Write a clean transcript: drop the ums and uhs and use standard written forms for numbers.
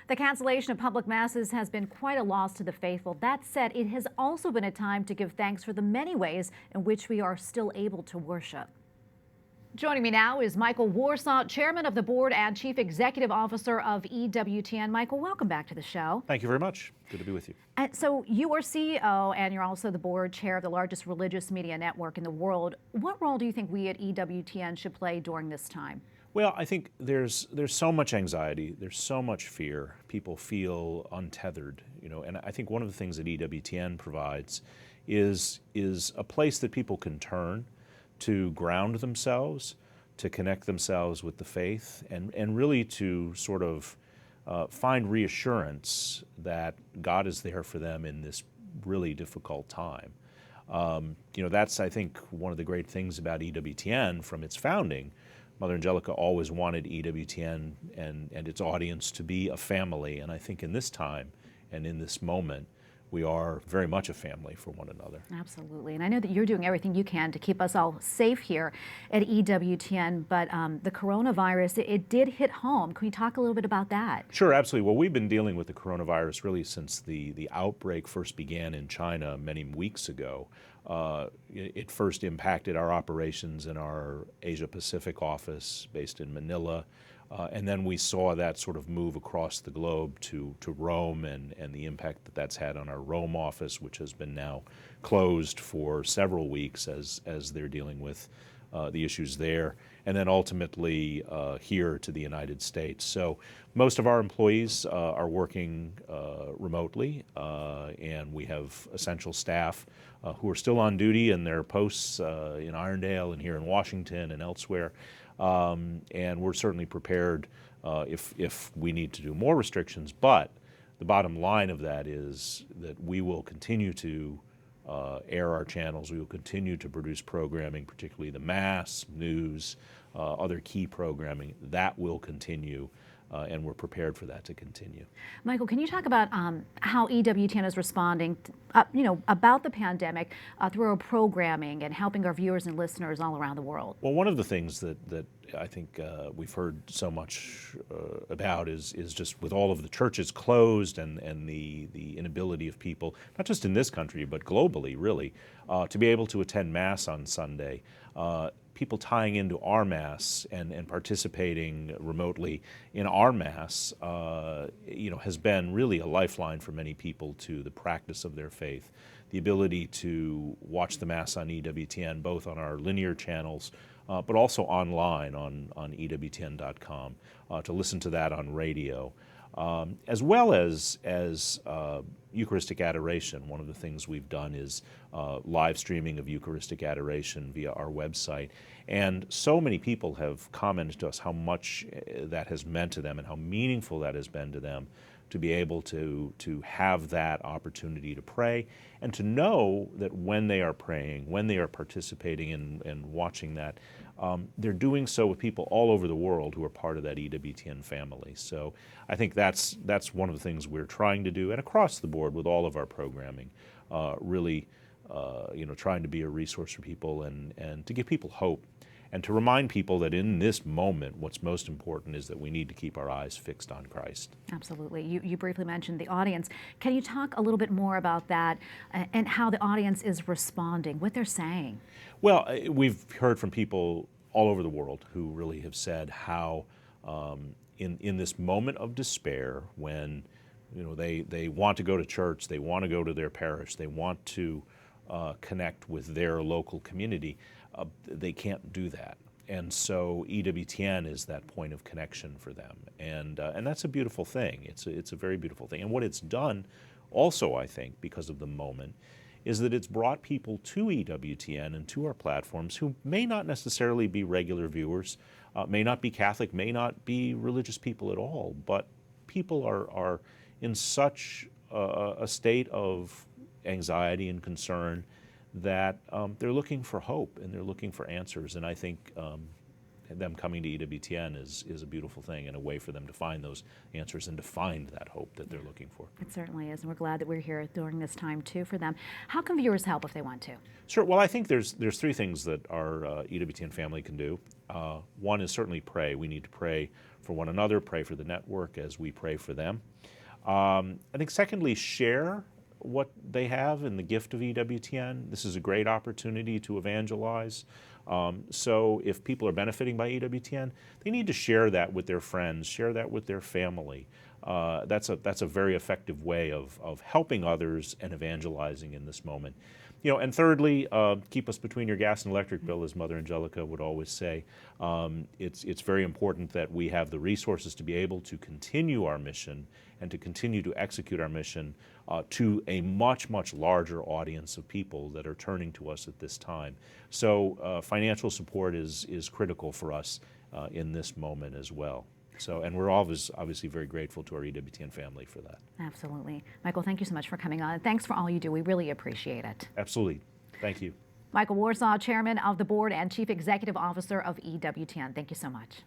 The cancellation of public masses has been quite a loss to the faithful. That said, it has also been a time to give thanks for the many ways in which we are still able to worship. Joining me now is Michael Warsaw, Chairman of the Board and Chief Executive Officer of EWTN. Michael, welcome back to the show. Thank you very much. Good to be with you. And so you are CEO and you're also the board chair of the largest religious media network in the world. What role do you think we at EWTN should play during this time? Well, I think there's so much anxiety, there's so much fear. People feel untethered, and I think one of the things that EWTN provides is a place that people can turn to ground themselves, to connect themselves with the faith, and really to sort of find reassurance that God is there for them in this really difficult time. That's, I think, one of the great things about EWTN from its founding. Mother Angelica always wanted EWTN and its audience to be a family, and I think in this time and in this moment, we are very much a family for one another. Absolutely, and I know that you're doing everything you can to keep us all safe here at EWTN, but the coronavirus, it did hit home. Can we talk a little bit about that? Sure, absolutely. Well, we've been dealing with the coronavirus really since the outbreak first began in China many weeks ago. It first impacted our operations in our Asia-Pacific office based in Manila, and then we saw that sort of move across the globe to Rome and the impact that that's had on our Rome office, which has been now closed for several weeks as they're dealing with the issues there, and then ultimately here to the United States. So most of our employees are working remotely, and we have essential staff who are still on duty in their posts in Irondale and here in Washington and elsewhere. And we're certainly prepared if we need to do more restrictions. But the bottom line of that is that we will continue to air our channels. We will continue to produce programming, particularly the Mass, news, other key programming. That will continue. And we're prepared for that to continue. Michael, can you talk about how EWTN is responding, about the pandemic through our programming and helping our viewers and listeners all around the world? Well, one of the things that I think we've heard so much about is just with all of the churches closed and the inability of people, not just in this country, but globally, really, to be able to attend Mass on Sunday. People tying into our Mass and participating remotely in our Mass, has been really a lifeline for many people to the practice of their faith. The ability to watch the Mass on EWTN, both on our linear channels, but also online on EWTN.com, to listen to that on radio. As well as Eucharistic adoration. One of the things we've done is live streaming of Eucharistic adoration via our website. And so many people have commented to us how much that has meant to them and how meaningful that has been to them to be able to have that opportunity to pray and to know that when they are praying, when they are participating in watching that, they're doing so with people all over the world who are part of that EWTN family. So I think that's one of the things we're trying to do, and across the board with all of our programming, really trying to be a resource for people and to give people hope. And to remind people that in this moment, what's most important is that we need to keep our eyes fixed on Christ. Absolutely. You briefly mentioned the audience. Can you talk a little bit more about that and how the audience is responding, what they're saying? Well, we've heard from people all over the world who really have said how in this moment of despair, when they want to go to church, they want to go to their parish, they want to connect with their local community, they can't do that. And so EWTN is that point of connection for them. And that's a beautiful thing. It's a very beautiful thing. And what it's done also, I think, because of the moment, is that it's brought people to EWTN and to our platforms who may not necessarily be regular viewers, may not be Catholic, may not be religious people at all, but people are in such a state of anxiety and concern that they're looking for hope and they're looking for answers. And I think them coming to EWTN is a beautiful thing and a way for them to find those answers and to find that hope that they're looking for. It certainly is, and we're glad that we're here during this time too for them. How can viewers help if they want to? Sure. Well, I think there's three things that our EWTN family can do. One is certainly pray. We need to pray for one another, pray for the network as we pray for them. I think secondly, share what they have in the gift of EWTN. This is a great opportunity to evangelize. So if people are benefiting by EWTN, they need to share that with their friends, share that with their family. That's a very effective way of helping others and evangelizing in this moment. You know, and thirdly, keep us between your gas and electric bill, as Mother Angelica would always say. It's very important that we have the resources to be able to continue our mission and to continue to execute our mission to a much, much larger audience of people that are turning to us at this time. So financial support is critical for us in this moment as well. So, and we're always obviously very grateful to our EWTN family for that. Absolutely. Michael, thank you so much for coming on. Thanks for all you do. We really appreciate it. Absolutely. Thank you. Michael Warsaw, Chairman of the Board and Chief Executive Officer of EWTN. Thank you so much.